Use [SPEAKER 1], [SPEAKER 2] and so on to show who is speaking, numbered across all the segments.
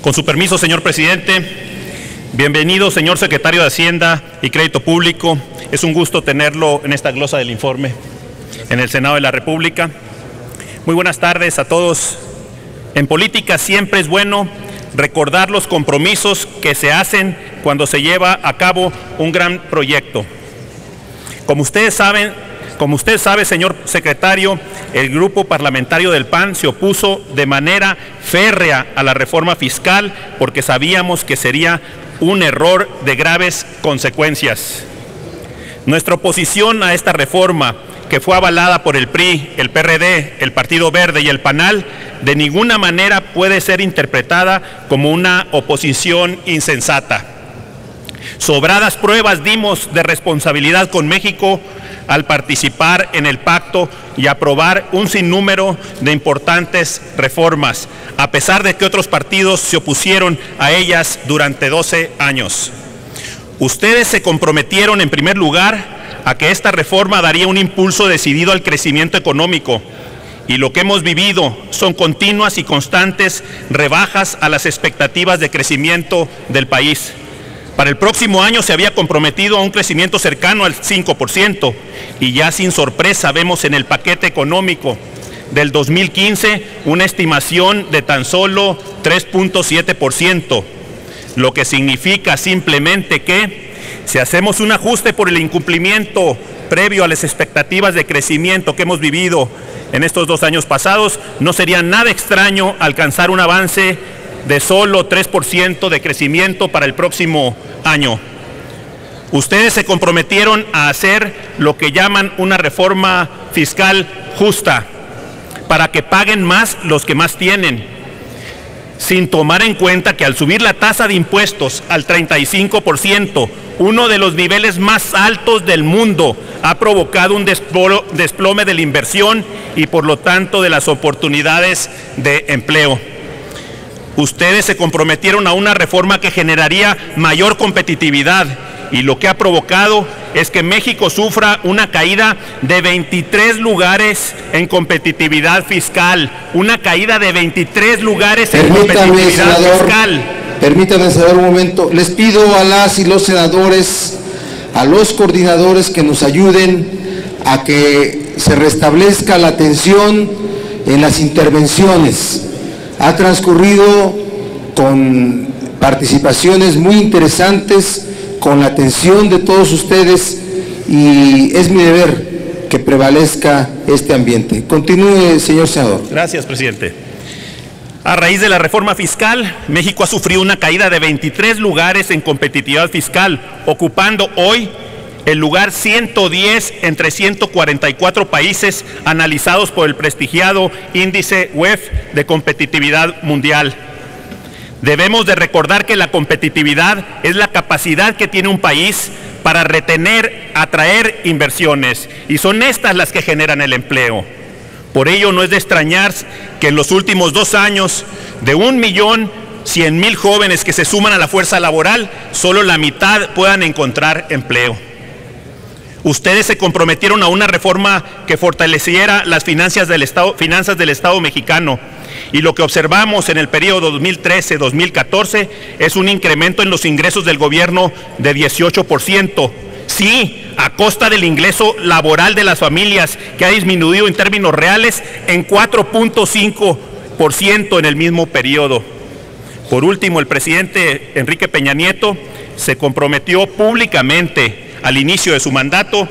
[SPEAKER 1] Con su permiso, señor presidente, bienvenido, señor secretario de Hacienda y Crédito Público. Es un gusto tenerlo en esta glosa del informe en el Senado de la República. Muy buenas tardes a todos. En política siempre es bueno recordar los compromisos que se hacen cuando se lleva a cabo un gran proyecto. Como usted sabe, señor secretario, el grupo parlamentario del PAN se opuso de manera férrea a la reforma fiscal porque sabíamos que sería un error de graves consecuencias. Nuestra oposición a esta reforma, que fue avalada por el PRI, el PRD, el Partido Verde y el PANAL, de ninguna manera puede ser interpretada como una oposición insensata. Sobradas pruebas dimos de responsabilidad con México al participar en el pacto y aprobar un sinnúmero de importantes reformas, a pesar de que otros partidos se opusieron a ellas durante 12 años. Ustedes se comprometieron, en primer lugar, a que esta reforma daría un impulso decidido al crecimiento económico, y lo que hemos vivido son continuas y constantes rebajas a las expectativas de crecimiento del país. Para el próximo año se había comprometido a un crecimiento cercano al 5%, y ya sin sorpresa vemos en el paquete económico del 2015 una estimación de tan solo 3.7%, lo que significa simplemente que si hacemos un ajuste por el incumplimiento previo a las expectativas de crecimiento que hemos vivido en estos 2 años pasados, no sería nada extraño alcanzar un avance de solo 3% de crecimiento para el próximo año. Ustedes se comprometieron a hacer lo que llaman una reforma fiscal justa, para que paguen más los que más tienen, sin tomar en cuenta que al subir la tasa de impuestos al 35%, uno de los niveles más altos del mundo, ha provocado un desplome de la inversión y por lo tanto de las oportunidades de empleo. Ustedes se comprometieron a una reforma que generaría mayor competitividad, y lo que ha provocado es que México sufra una caída de 23 lugares en competitividad fiscal. Una caída de 23 lugares en competitividad fiscal.
[SPEAKER 2] Permítame, senador, un momento. Les pido a las y los senadores, a los coordinadores, que nos ayuden a que se restablezca la atención en las intervenciones. Ha transcurrido con participaciones muy interesantes, con la atención de todos ustedes, y es mi deber que prevalezca este ambiente. Continúe, señor senador.
[SPEAKER 1] Gracias, presidente. A raíz de la reforma fiscal, México ha sufrido una caída de 23 lugares en competitividad fiscal, ocupando hoy el lugar 110 entre 144 países analizados por el prestigiado índice WEF de competitividad mundial. Debemos de recordar que la competitividad es la capacidad que tiene un país para retener, atraer inversiones, y son estas las que generan el empleo. Por ello no es de extrañar que en los últimos 2 años, de 1.100.000 jóvenes que se suman a la fuerza laboral, solo la mitad puedan encontrar empleo. Ustedes se comprometieron a una reforma que fortaleciera las finanzas del Estado mexicano, y lo que observamos en el periodo 2013-2014 es un incremento en los ingresos del gobierno de 18%. Sí, a costa del ingreso laboral de las familias, que ha disminuido en términos reales en 4.5% en el mismo periodo. Por último, el presidente Enrique Peña Nieto se comprometió públicamente al inicio de su mandato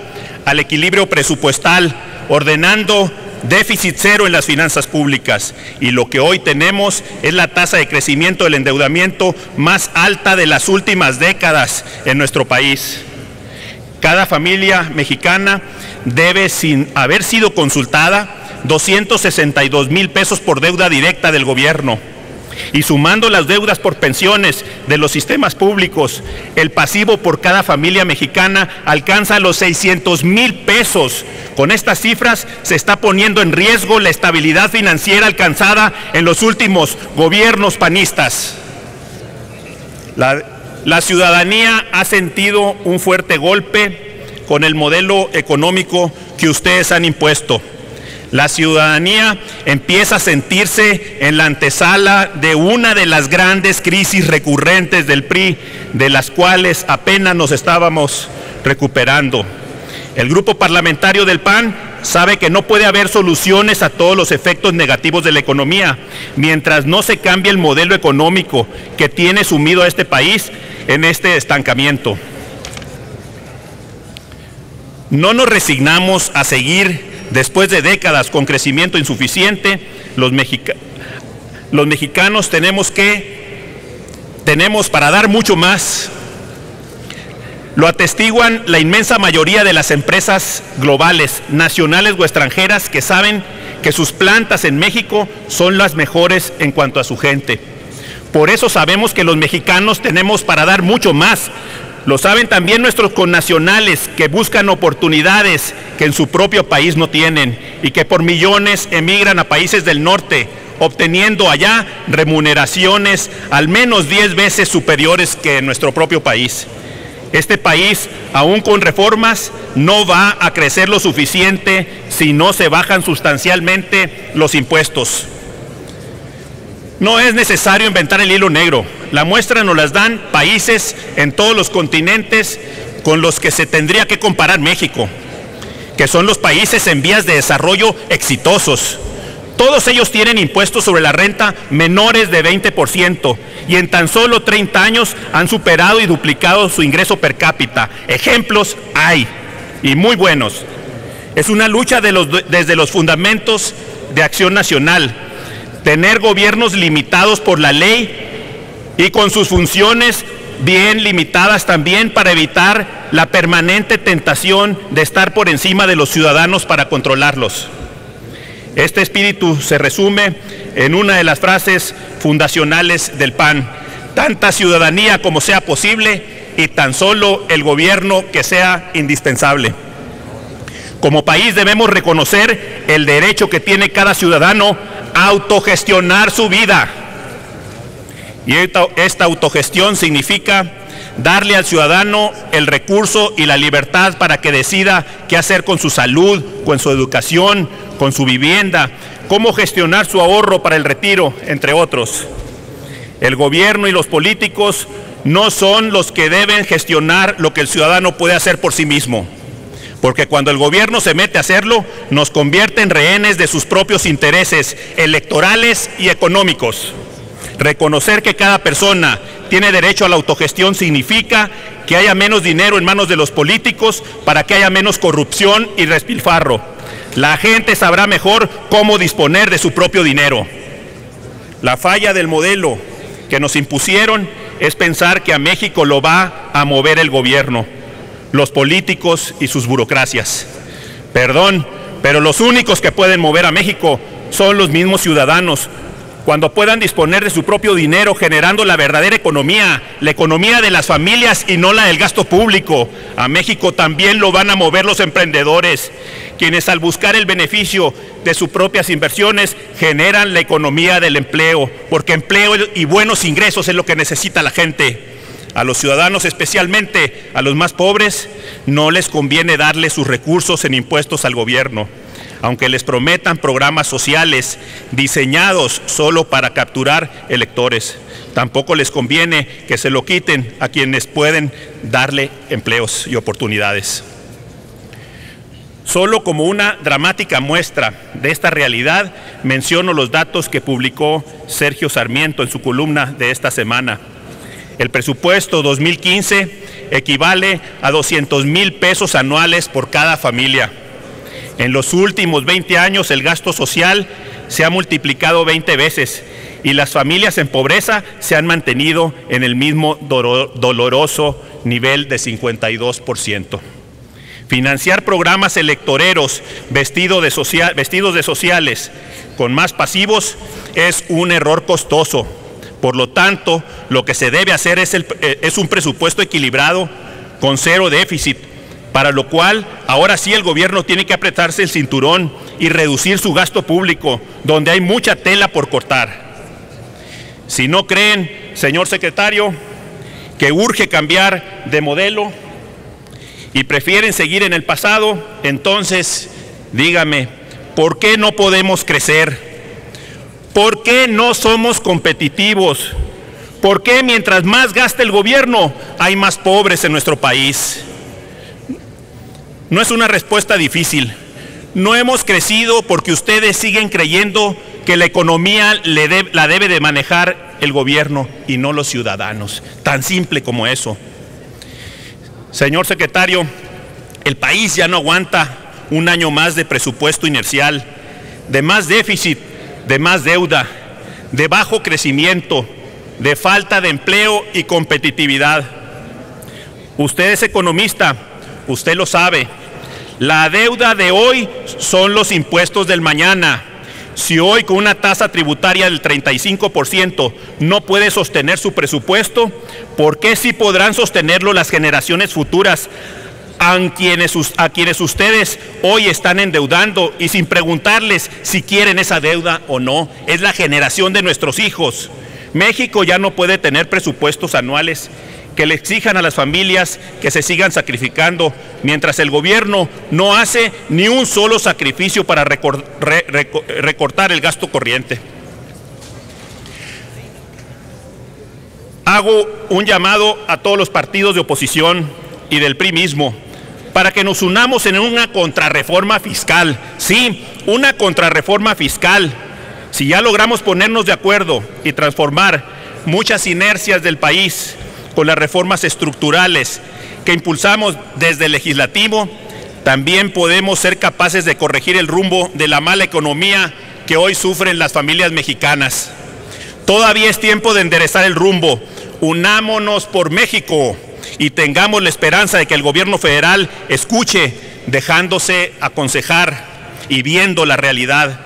[SPEAKER 1] al equilibrio presupuestal, ordenando déficit cero en las finanzas públicas, y lo que hoy tenemos es la tasa de crecimiento del endeudamiento más alta de las últimas décadas en nuestro país. Cada familia mexicana debe, sin haber sido consultada, 262,000 pesos por deuda directa del gobierno. Y sumando las deudas por pensiones de los sistemas públicos, el pasivo por cada familia mexicana alcanza los 600,000 pesos. Con estas cifras se está poniendo en riesgo la estabilidad financiera alcanzada en los últimos gobiernos panistas. La ciudadanía ha sentido un fuerte golpe con el modelo económico que ustedes han impuesto. La ciudadanía empieza a sentirse en la antesala de una de las grandes crisis recurrentes del PRI, de las cuales apenas nos estábamos recuperando. El grupo parlamentario del PAN sabe que no puede haber soluciones a todos los efectos negativos de la economía mientras no se cambie el modelo económico que tiene sumido a este país en este estancamiento. No nos resignamos a seguir después de décadas con crecimiento insuficiente. Los mexicanos tenemos para dar mucho más. Lo atestiguan la inmensa mayoría de las empresas globales, nacionales o extranjeras, que saben que sus plantas en México son las mejores en cuanto a su gente. Por eso sabemos que los mexicanos tenemos para dar mucho más. Lo saben también nuestros connacionales que buscan oportunidades que en su propio país no tienen y que por millones emigran a países del norte, obteniendo allá remuneraciones al menos 10 veces superiores que en nuestro propio país. Este país, aún con reformas, no va a crecer lo suficiente si no se bajan sustancialmente los impuestos. No es necesario inventar el hilo negro. La muestra nos las dan países en todos los continentes con los que se tendría que comparar México, que son los países en vías de desarrollo exitosos. Todos ellos tienen impuestos sobre la renta menores de 20% y en tan solo 30 años han superado y duplicado su ingreso per cápita. Ejemplos hay, y muy buenos. Es una lucha desde los fundamentos de acción nacional. Tener gobiernos limitados por la ley y con sus funciones bien limitadas también para evitar la permanente tentación de estar por encima de los ciudadanos para controlarlos. Este espíritu se resume en una de las frases fundacionales del PAN: tanta ciudadanía como sea posible y tan solo el gobierno que sea indispensable. Como país debemos reconocer el derecho que tiene cada ciudadano a autogestionar su vida. Y esta autogestión significa darle al ciudadano el recurso y la libertad para que decida qué hacer con su salud, con su educación, con su vivienda, cómo gestionar su ahorro para el retiro, entre otros. El gobierno y los políticos no son los que deben gestionar lo que el ciudadano puede hacer por sí mismo, porque cuando el gobierno se mete a hacerlo, nos convierte en rehenes de sus propios intereses electorales y económicos. Reconocer que cada persona tiene derecho a la autogestión significa que haya menos dinero en manos de los políticos para que haya menos corrupción y despilfarro. La gente sabrá mejor cómo disponer de su propio dinero. La falla del modelo que nos impusieron es pensar que a México lo va a mover el gobierno, los políticos y sus burocracias. Perdón, pero los únicos que pueden mover a México son los mismos ciudadanos, cuando puedan disponer de su propio dinero, generando la verdadera economía, la economía de las familias y no la del gasto público. A México también lo van a mover los emprendedores, quienes al buscar el beneficio de sus propias inversiones generan la economía del empleo, porque empleo y buenos ingresos es lo que necesita la gente. A los ciudadanos, especialmente a los más pobres, no les conviene darle sus recursos en impuestos al gobierno, aunque les prometan programas sociales diseñados solo para capturar electores. Tampoco les conviene que se lo quiten a quienes pueden darle empleos y oportunidades. Solo como una dramática muestra de esta realidad, menciono los datos que publicó Sergio Sarmiento en su columna de esta semana. El presupuesto 2015 equivale a 200,000 pesos anuales por cada familia. En los últimos 20 años el gasto social se ha multiplicado 20 veces y las familias en pobreza se han mantenido en el mismo doloroso nivel de 52%. Financiar programas electoreros vestidos de sociales con más pasivos es un error costoso. Por lo tanto, lo que se debe hacer es un presupuesto equilibrado con cero déficit, para lo cual ahora sí el gobierno tiene que apretarse el cinturón y reducir su gasto público, donde hay mucha tela por cortar. Si no creen, señor secretario, que urge cambiar de modelo y prefieren seguir en el pasado, entonces dígame, ¿Por qué no podemos crecer? ¿Por qué no somos competitivos? ¿Por qué mientras más gasta el gobierno hay más pobres en nuestro país? No es una respuesta difícil. No hemos crecido porque ustedes siguen creyendo que la economía la debe de manejar el gobierno y no los ciudadanos. Tan simple como eso. Señor secretario, el país ya no aguanta un año más de presupuesto inercial, de más déficit, de más deuda, de bajo crecimiento, de falta de empleo y competitividad. Usted es economista, usted lo sabe. La deuda de hoy son los impuestos del mañana. Si hoy con una tasa tributaria del 35% no puede sostener su presupuesto, ¿por qué sí podrán sostenerlo las generaciones futuras a quienes ustedes hoy están endeudando y sin preguntarles si quieren esa deuda o no? Es la generación de nuestros hijos. México ya no puede tener presupuestos anuales que le exijan a las familias que se sigan sacrificando, mientras el gobierno no hace ni un solo sacrificio para recortar el gasto corriente. Hago un llamado a todos los partidos de oposición y del PRI mismo para que nos unamos en una contrarreforma fiscal. Sí, una contrarreforma fiscal. Si ya logramos ponernos de acuerdo y transformar muchas inercias del país con las reformas estructurales que impulsamos desde el legislativo, también podemos ser capaces de corregir el rumbo de la mala economía que hoy sufren las familias mexicanas. Todavía es tiempo de enderezar el rumbo. Unámonos por México y tengamos la esperanza de que el gobierno federal escuche, dejándose aconsejar y viendo la realidad.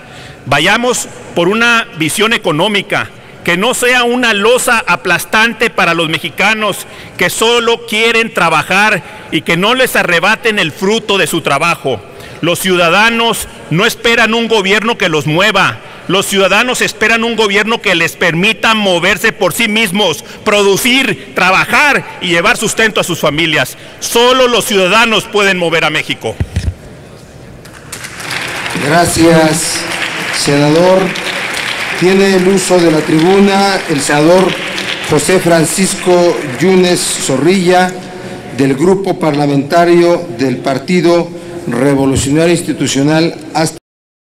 [SPEAKER 1] Vayamos por una visión económica que no sea una losa aplastante para los mexicanos que solo quieren trabajar y que no les arrebaten el fruto de su trabajo. Los ciudadanos no esperan un gobierno que los mueva. Los ciudadanos esperan un gobierno que les permita moverse por sí mismos, producir, trabajar y llevar sustento a sus familias. Solo los ciudadanos pueden mover a México.
[SPEAKER 2] Gracias, senador. Tiene el uso de la tribuna el senador José Francisco Yunes Zorrilla, del Grupo Parlamentario del Partido Revolucionario Institucional. Hasta